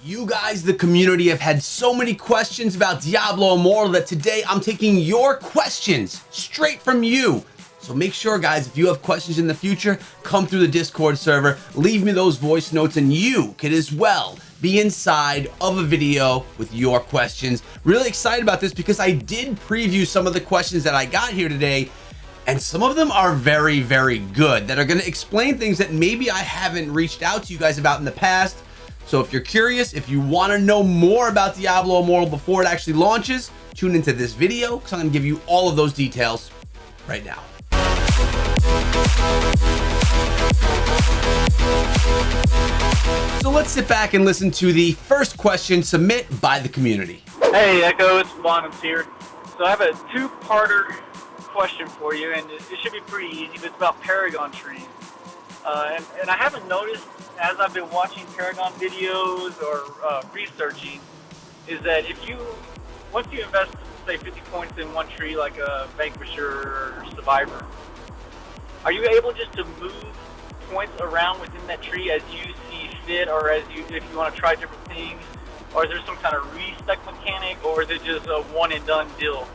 You guys, the community, have had so many questions about Diablo Immortal that today I'm taking your questions straight from you. So make sure, guys, if you have questions in the future, come through the Discord server, leave me those voice notes, and you could as well be inside of a video with your questions. Really excited about this because I did preview some of the questions that I got here today, and some of them are very, very good, that are going to explain things that maybe I haven't reached out to you guys about in the past. So if you're curious, if you want to know more about Diablo Immortal before it actually launches, tune into this video because I'm going to give you all of those details right now. So let's sit back and listen to the first question submitted by the community. Hey Echo, it's Bonhams here. So I have a two-parter question for you, and it should be pretty easy, but it's about Paragon trees. And I haven't noticed, as I've been watching Paragon videos or researching, is that once you invest, say, 50 points in one tree, like a Vanquisher or Survivor, are you able just to move points around within that tree as you see fit, or if you want to try different things, or is there some kind of restock mechanic, or is it just a one and done deal?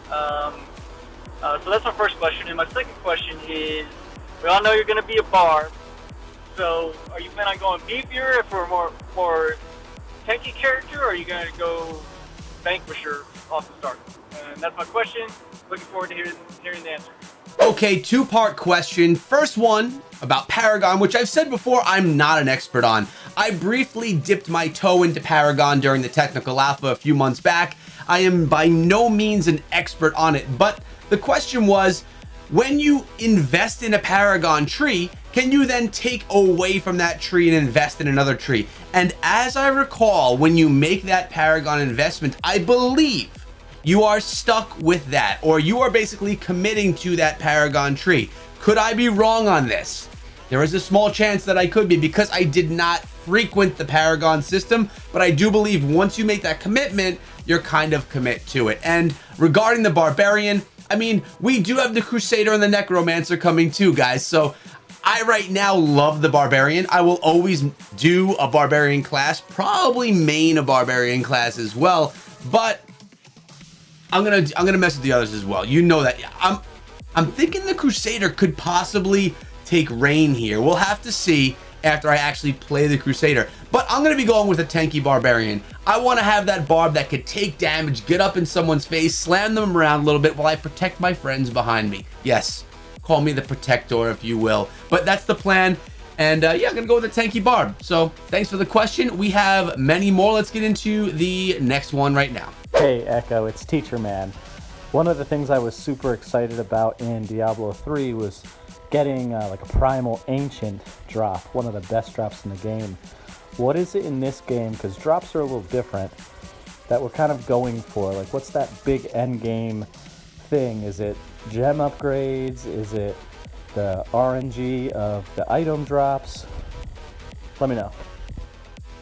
So that's my first question. And my second question is, we all know you're going to be a barb, so are you planning on going beefier for a more tanky character, or are you going to go Vanquisher off the start? And that's my question. Looking forward to hearing the answer. Okay, two-part question. First one about Paragon, which I've said before I'm not an expert on. I briefly dipped my toe into Paragon during the technical alpha a few months back. I am by no means an expert on it, but the question was, when you invest in a Paragon tree, can you then take away from that tree and invest in another tree? And as I recall, when you make that Paragon investment, I believe you are stuck with that, or you are basically committing to that Paragon tree. Could I be wrong on this? There is a small chance that I could be, because I did not frequent the Paragon system, but I do believe once you make that commitment, you're kind of commit to it. And regarding the Barbarian, I mean, we do have the Crusader and the Necromancer coming too, guys. So I right now love the Barbarian. I will always do a Barbarian class, probably main a Barbarian class as well, but I'm gonna mess with the others as well. You know that. I'm thinking the Crusader could possibly take reign here. We'll have to see after I actually play the Crusader. But I'm gonna be going with a tanky Barbarian. I want to have that barb that could take damage, get up in someone's face, slam them around a little bit while I protect my friends behind me. Yes, call me the protector if you will. But that's the plan. And yeah, I'm gonna go with a tanky barb. So thanks for the question. We have many more. Let's get into the next one right now. Hey Echo, it's Teacher Man. One of the things I was super excited about in Diablo 3 was getting like a Primal Ancient drop, one of the best drops in the game. What is it in this game, because drops are a little different, that we're kind of going for? Like, what's that big end game thing? Is it gem upgrades? Is it the RNG of the item drops? Let me know.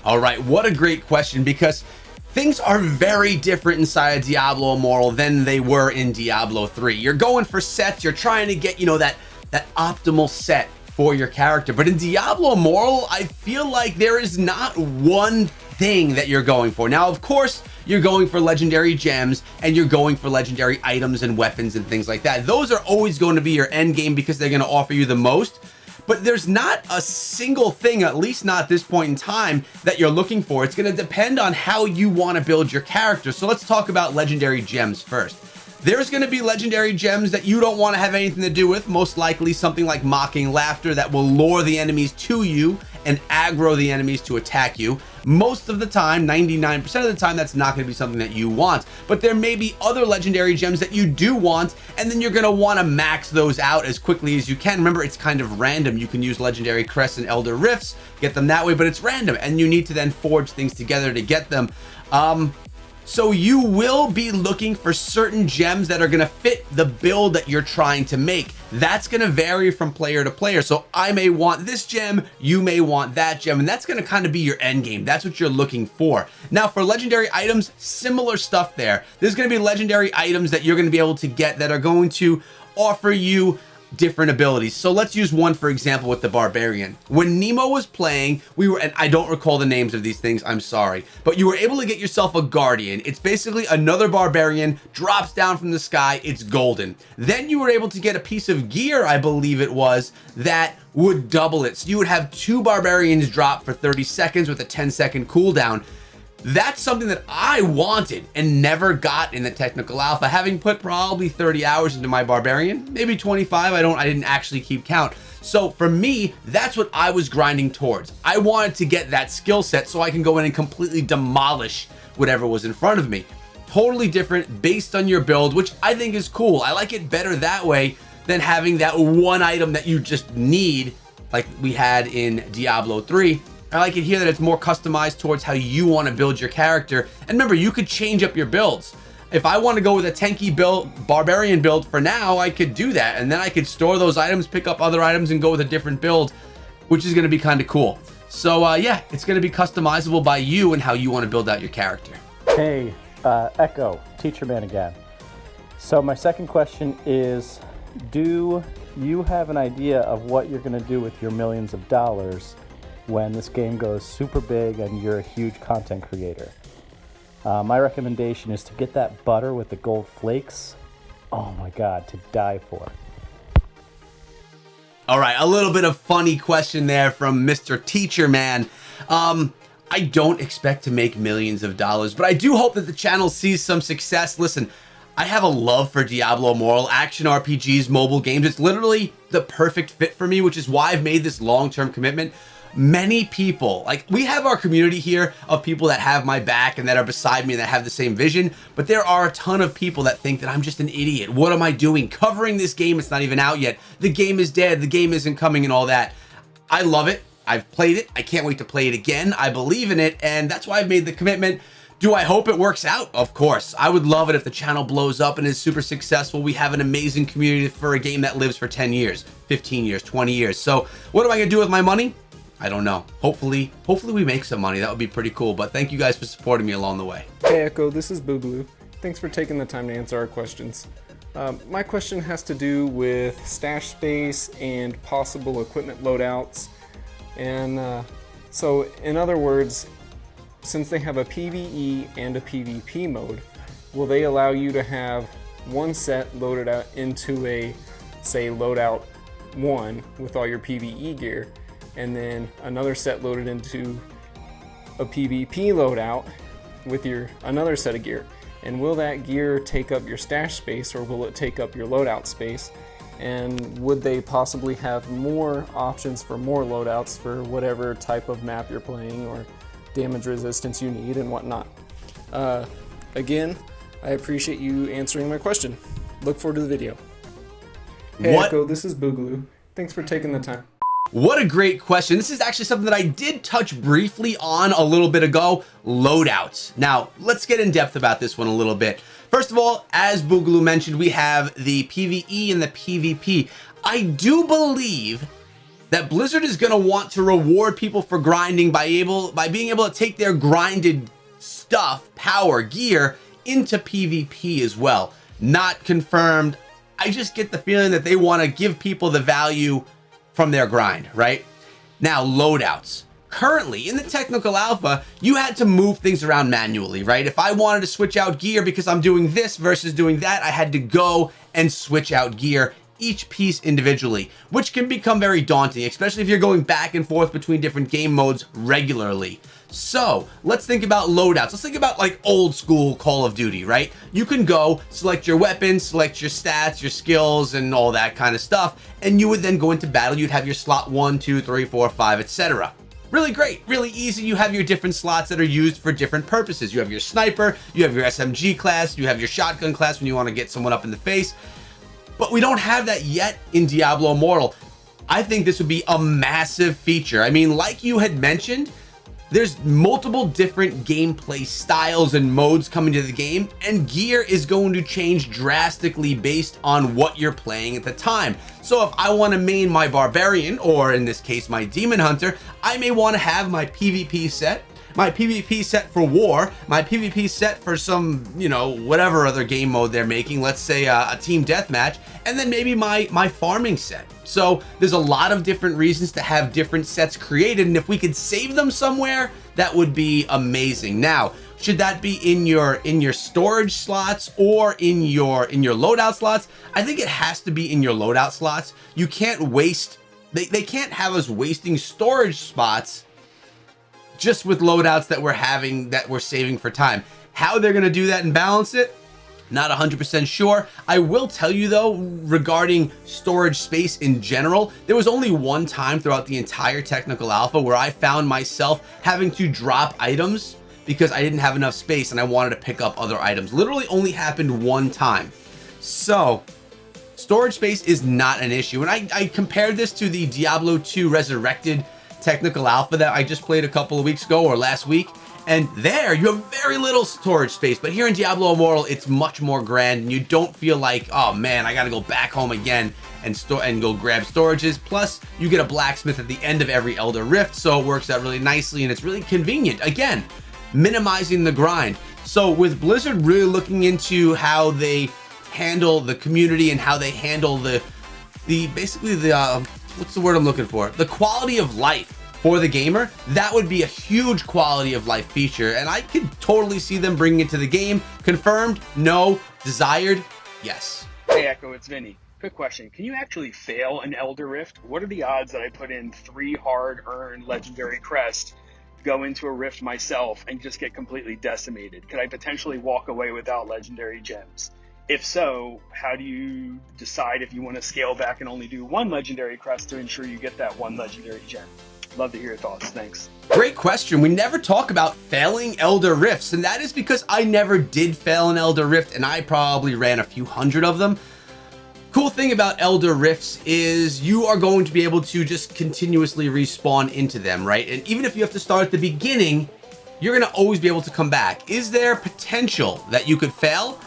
All right, what a great question, because things are very different inside of Diablo Immortal than they were in Diablo 3. You're going for sets, you're trying to get, that optimal set for your character. But in Diablo Immortal, I feel like there is not one thing that you're going for. Now, of course, you're going for legendary gems and you're going for legendary items and weapons and things like that. Those are always going to be your end game because they're going to offer you the most. But there's not a single thing, at least not at this point in time, that you're looking for. It's going to depend on how you want to build your character. So let's talk about legendary gems first. There's going to be legendary gems that you don't want to have anything to do with, most likely something like Mocking Laughter that will lure the enemies to you and aggro the enemies to attack you. Most of the time, 99% of the time, that's not going to be something that you want. But there may be other legendary gems that you do want, and then you're going to want to max those out as quickly as you can. Remember, it's kind of random. You can use legendary crests and elder rifts, get them that way, but it's random, and you need to then forge things together to get them. So you will be looking for certain gems that are going to fit the build that you're trying to make. That's going to vary from player to player. So I may want this gem, you may want that gem, and that's going to kind of be your end game. That's what you're looking for. Now for legendary items, similar stuff there. There's going to be legendary items that you're going to be able to get that are going to offer you different abilities. So let's use one for example with the Barbarian. When Nemo was playing, and I don't recall the names of these things, I'm sorry, but you were able to get yourself a Guardian. It's basically another Barbarian, drops down from the sky, it's golden. Then you were able to get a piece of gear, I believe it was, that would double it. So you would have 2 Barbarians drop for 30 seconds with a 10-second cooldown. That's something that I wanted and never got in the technical alpha, having put probably 30 hours into my Barbarian, maybe 25. I didn't actually keep count. So for me, that's what I was grinding towards. I wanted to get that skill set so I can go in and completely demolish whatever was in front of me. Totally different based on your build, which I think is cool. I like it better that way than having that one item that you just need, like we had in Diablo 3. I like it here that it's more customized towards how you want to build your character. And remember, you could change up your builds. If I want to go with a tanky build, Barbarian build for now, I could do that. And then I could store those items, pick up other items, and go with a different build, which is going to be kind of cool. So yeah, it's going to be customizable by you and how you want to build out your character. Hey, Echo, Teacher Man again. So my second question is, do you have an idea of what you're going to do with your millions of dollars when this game goes super big and you're a huge content creator? My recommendation is to get that butter with the gold flakes. Oh my God, to die for. All right, a little bit of funny question there from Mr. Teacher Man. I don't expect to make millions of dollars, but I do hope that the channel sees some success. Listen, I have a love for Diablo Immortal, action RPGs, mobile games. It's literally the perfect fit for me, which is why I've made this long-term commitment. Many people, like we have our community here of people that have my back and that are beside me and that have the same vision, but there are a ton of people that think that I'm just an idiot. What am I doing covering this game? It's not even out yet. The game is dead. The game isn't coming and all that. I love it. I've played it. I can't wait to play it again. I believe in it, and that's why I've made the commitment. Do I hope it works out? Of course. I would love it if the channel blows up and is super successful. We have an amazing community for a game that lives for 10 years, 15 years, 20 years. So what am I gonna do with my money? I don't know. Hopefully we make some money. That would be pretty cool. But thank you guys for supporting me along the way. Hey Echo, this is Boogaloo. Thanks for taking the time to answer our questions. My question has to do with stash space and possible equipment loadouts. And so in other words, since they have a PvE and a PvP mode, will they allow you to have one set loaded out into a, say, loadout 1 with all your PvE gear, and then another set loaded into a PvP loadout with your another set of gear? And will that gear take up your stash space, or will it take up your loadout space? And would they possibly have more options for more loadouts for whatever type of map you're playing or damage resistance you need and whatnot? Again, I appreciate you answering my question. Look forward to the video. Hey Echo, this is Boogaloo. Thanks for taking the time. What a great question. This is actually something that I did touch briefly on a little bit ago, loadouts. Now, let's get in depth about this one a little bit. First of all, as Boogaloo mentioned, we have the PvE and the PvP. I do believe that Blizzard is going to want to reward people for grinding by being able to take their grinded stuff, power, gear, into PvP as well. Not confirmed. I just get the feeling that they want to give people the value from their grind, right? Now, loadouts. Currently, in the technical alpha, you had to move things around manually, right? If I wanted to switch out gear because I'm doing this versus doing that, I had to go and switch out gear, each piece individually, which can become very daunting, especially if you're going back and forth between different game modes regularly. So let's think about loadouts. Let's think about like old school Call of Duty, right? You can go select your weapons, select your stats, your skills, and all that kind of stuff, and you would then go into battle. You'd have your slot 1, 2, 3, 4, 5, etc. Really great, really easy. You have your different slots that are used for different purposes. You have your sniper, you have your SMG class, you have your shotgun class when you want to get someone up in the face. But we don't have that yet in Diablo Immortal. I think this would be a massive feature. I mean, like you had mentioned, there's multiple different gameplay styles and modes coming to the game, and gear is going to change drastically based on what you're playing at the time. So if I want to main my Barbarian, or in this case my Demon Hunter, I may want to have my PvP set, my PvP set for war, my PvP set for some, you know, whatever other game mode they're making, let's say a team deathmatch, and then maybe my farming set. So there's a lot of different reasons to have different sets created, and if we could save them somewhere, that would be amazing. Now, should that be in your storage slots or in your loadout slots? I think it has to be in your loadout slots. You can't waste, they can't have us wasting storage spots just with loadouts that we're saving for time. How they're gonna do that and balance it, not 100% sure. I will tell you though, regarding storage space in general, there was only one time throughout the entire technical alpha where I found myself having to drop items because I didn't have enough space and I wanted to pick up other items. Literally only happened one time. So storage space is not an issue. And I compared this to the Diablo 2 Resurrected technical alpha that I just played a couple of weeks ago or last week. And there you have very little storage space, but here in Diablo Immortal, it's much more grand and you don't feel like, oh man, I gotta go back home again and go grab storages. Plus you get a blacksmith at the end of every Elder Rift, so it works out really nicely and it's really convenient. Again, minimizing the grind. So with Blizzard really looking into how they handle the community and how they handle the basically the what's the word I'm looking for? The quality of life for the gamer, that would be a huge quality of life feature, and I could totally see them bringing it to the game. Confirmed? No. Desired? Yes. Hey Echo, it's Vinny. Quick question. Can you actually fail an Elder Rift? What are the odds that I put in 3 hard-earned legendary crests, go into a rift myself, and just get completely decimated? Could I potentially walk away without legendary gems? If so, how do you decide if you want to scale back and only do 1 legendary crest to ensure you get that 1 legendary gem? Love to hear your thoughts. Thanks. Great question. We never talk about failing Elder Rifts, and that is because I never did fail an Elder Rift, and I probably ran a few hundred of them. Cool thing about Elder Rifts is you are going to be able to just continuously respawn into them, right? And even if you have to start at the beginning, you're going to always be able to come back. Is there potential that you could fail?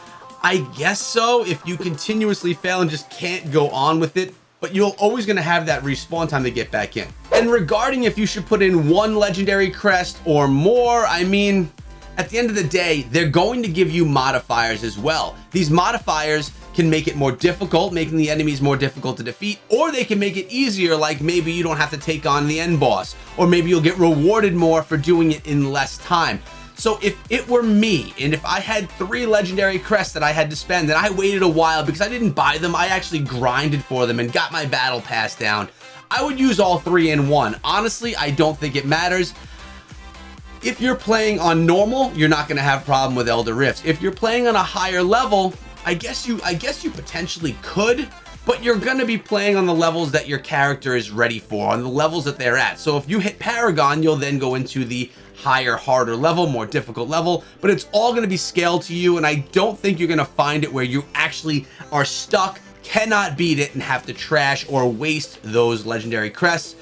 I guess so, if you continuously fail and just can't go on with it, but you're always going to have that respawn time to get back in. And regarding if you should put in 1 legendary crest or more, I mean, at the end of the day, they're going to give you modifiers as well. These modifiers can make it more difficult, making the enemies more difficult to defeat, or they can make it easier, like maybe you don't have to take on the end boss, or maybe you'll get rewarded more for doing it in less time. So if it were me, and if I had 3 legendary crests that I had to spend, and I waited a while because I didn't buy them, I actually grinded for them and got my battle pass down, I would use all 3 in one. Honestly, I don't think it matters. If you're playing on normal, you're not going to have a problem with Elder Rifts. If you're playing on a higher level, I guess you potentially could, but you're going to be playing on the levels that your character is ready for, on the levels that they're at. So if you hit Paragon, you'll then go into the higher, harder level, more difficult level, but it's all going to be scaled to you, and I don't think you're going to find it where you actually are stuck, cannot beat it, and have to trash or waste those legendary crests.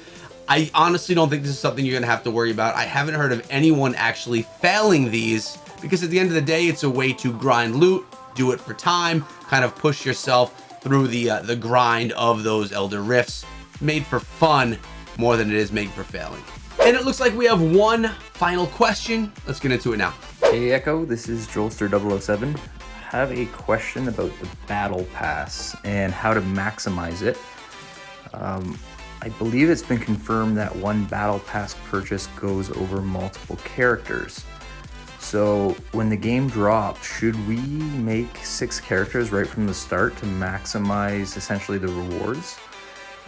I honestly don't think this is something you're going to have to worry about. I haven't heard of anyone actually failing these, because at the end of the day, it's a way to grind loot, do it for time, kind of push yourself through the grind of those Elder Rifts. Made for fun more than it is made for failing. And it looks like we have one final question. Let's get into it now. Hey Echo, this is Joelster007. I have a question about the Battle Pass and how to maximize it. I believe it's been confirmed that 1 Battle Pass purchase goes over multiple characters. So when the game drops, should we make 6 characters right from the start to maximize essentially the rewards?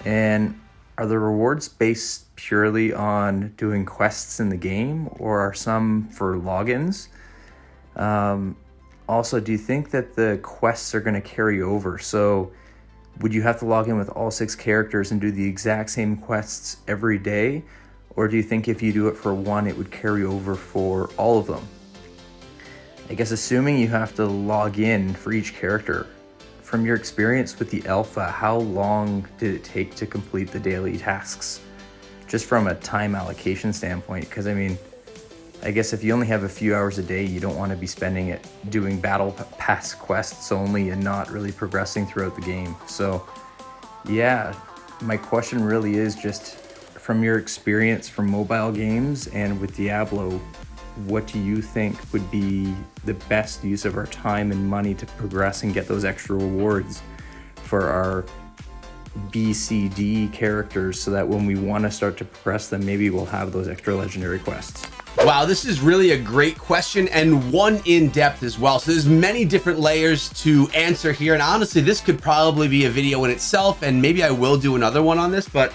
And are the rewards based purely on doing quests in the game, or are some for logins? Also, do you think that the quests are going to carry over? So would you have to log in with all 6 characters and do the exact same quests every day? Or do you think if you do it for 1, it would carry over for all of them? I guess assuming you have to log in for each character, from your experience with the alpha, how long did it take to complete the daily tasks? Just from a time allocation standpoint, because I mean, I guess if you only have a few hours a day, you don't want to be spending it doing battle pass quests only and not really progressing throughout the game. So yeah, my question really is just from your experience from mobile games and with Diablo, what do you think would be the best use of our time and money to progress and get those extra rewards for our BCD characters, so that when we want to start to progress them, maybe we'll have those extra legendary quests? Wow, this is really a great question, and one in depth as well. So there's many different layers to answer here, and honestly, this could probably be a video in itself, and maybe I will do another one on this. But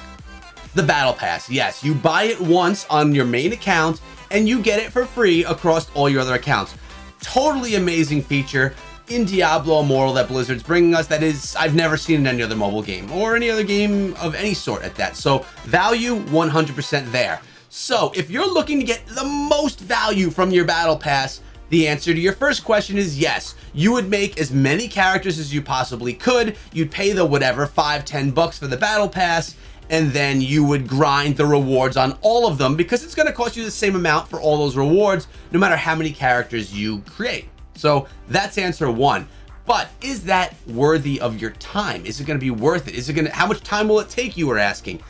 the battle pass, yes, you buy it once on your main account and you get it for free across all your other accounts. Totally amazing feature in Diablo Immortal that Blizzard's bringing us, that is, I've never seen in any other mobile game or any other game of any sort at that. So value 100% there. So if you're looking to get the most value from your battle pass, the answer to your first question is yes. You would make as many characters as you possibly could. You'd pay the whatever, $5-10 for the battle pass, and then you would grind the rewards on all of them, because it's going to cost you the same amount for all those rewards, no matter how many characters you create. So that's answer one. But is that worthy of your time? Is it going to be worth it? Is it going to, how much time will it take, you were asking?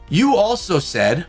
You also said,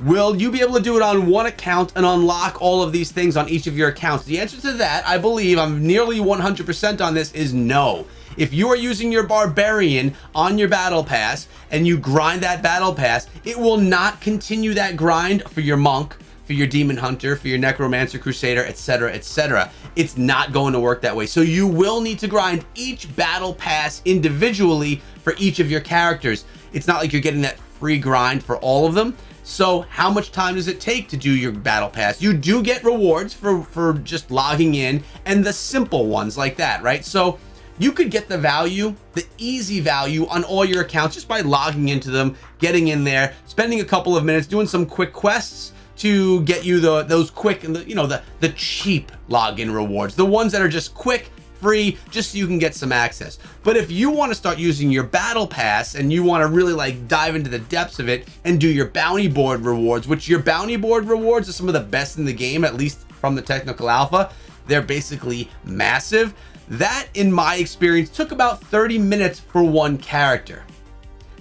will you be able to do it on one account and unlock all of these things on each of your accounts? The answer to that, I believe, I'm nearly 100% on this, is no. If you are using your Barbarian on your battle pass and you grind that battle pass, it will not continue that grind for your monk, for your demon hunter, for your necromancer, crusader, etc., etc. It's not going to work that way. So you will need to grind each battle pass individually for each of your characters. It's not like you're getting that free grind for all of them. So how much time does it take to do your battle pass? You do get rewards for just logging in, and the simple ones like that, right? So you could get the value, the easy value on all your accounts just by logging into them, getting in there, spending a couple of minutes, doing some quick quests to get you those quick and the cheap login rewards, the ones that are just quick, free, just so you can get some access. But if you want to start using your battle pass and you want to really like dive into the depths of it and do your bounty board rewards, which your bounty board rewards are some of the best in the game, at least from the technical alpha, they're basically massive. That, in my experience, took about 30 minutes for one character.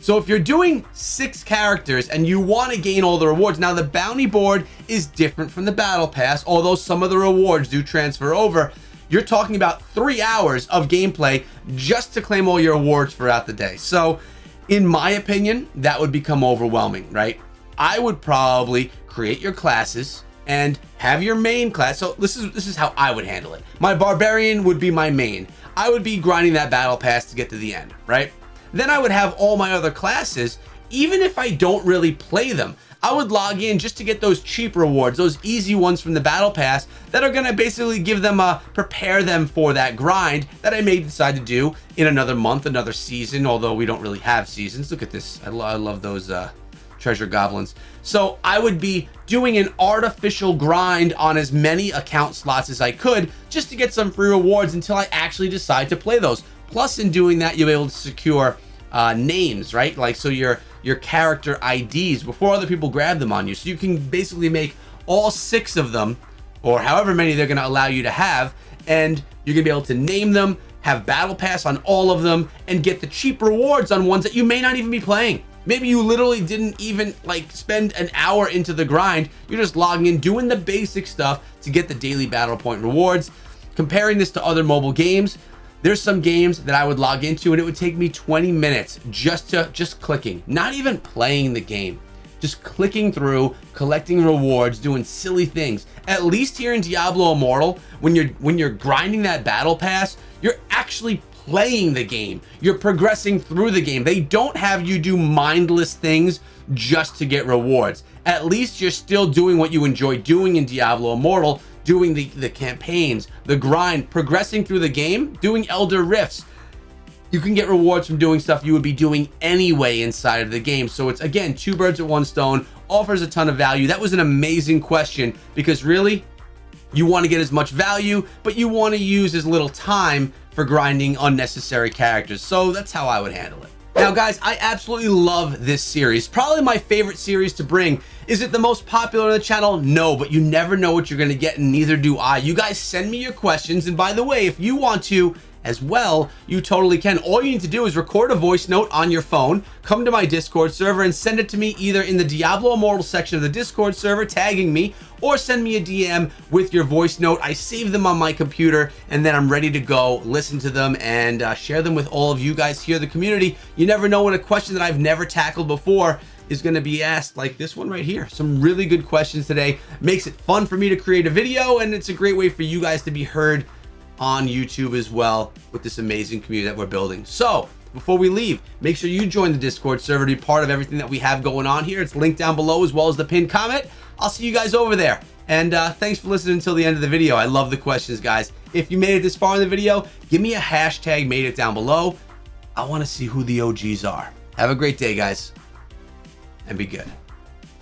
So if you're doing 6 characters and you want to gain all the rewards, now the bounty board is different from the battle pass, although some of the rewards do transfer over. You're talking about 3 hours of gameplay just to claim all your awards throughout the day. So in my opinion, that would become overwhelming, right? I would probably create your classes and have your main class. So this is how I would handle it. My Barbarian would be my main. I would be grinding that battle pass to get to the end, right? Then I would have all my other classes, even if I don't really play them. I would log in just to get those cheap rewards, those easy ones from the battle pass that are gonna basically give them prepare them for that grind that I may decide to do in another month, another season, although we don't really have seasons. Look at this, I love those treasure goblins. So I would be doing an artificial grind on as many account slots as I could just to get some free rewards until I actually decide to play those. Plus, in doing that, you'll be able to secure names, right? Like, so your character IDs before other people grab them on you. So you can basically make all 6 of them, or however many they're gonna allow you to have, and you're gonna be able to name them, have battle pass on all of them, and get the cheap rewards on ones that you may not even be playing. Maybe you literally didn't even like spend an hour into the grind. You're just logging in, doing the basic stuff to get the daily battle point rewards. Comparing this to other mobile games, there's some games that I would log into and it would take me 20 minutes just clicking, not even playing the game, just clicking through, collecting rewards, doing silly things. At least here in Diablo Immortal, when you're grinding that battle pass, you're actually playing the game. You're progressing through the game. They don't have you do mindless things just to get rewards. At least you're still doing what you enjoy doing in Diablo Immortal, doing the campaigns, the grind, progressing through the game, doing Elder Rifts. You can get rewards from doing stuff you would be doing anyway inside of the game. So it's, again, 2 birds with 1 stone, offers a ton of value. That was an amazing question, because really, you want to get as much value, but you want to use as little time for grinding unnecessary characters. So that's how I would handle it. Now guys, I absolutely love this series. Probably my favorite series to bring. Is it the most popular on the channel? No, but you never know what you're gonna get, and neither do I. You guys send me your questions, and by the way, if you want to as well, you totally can. All you need to do is record a voice note on your phone, come to my Discord server and send it to me either in the Diablo Immortal section of the Discord server, tagging me, or send me a DM with your voice note. I save them on my computer and then I'm ready to go listen to them and share them with all of you guys here, the community. You never know when a question that I've never tackled before is going to be asked, like this one right here. Some really good questions today. Makes it fun for me to create a video, and it's a great way for you guys to be heard on YouTube as well with this amazing community that we're building. So before we leave, make sure you join the Discord server to be part of everything that we have going on here. It's linked down below as well as the pinned comment. I'll see you guys over there. And thanks for listening until the end of the video. I love the questions, guys. If you made it this far in the video, give me a hashtag made it down below. I want to see who the OGs are. Have a great day, guys, and be good.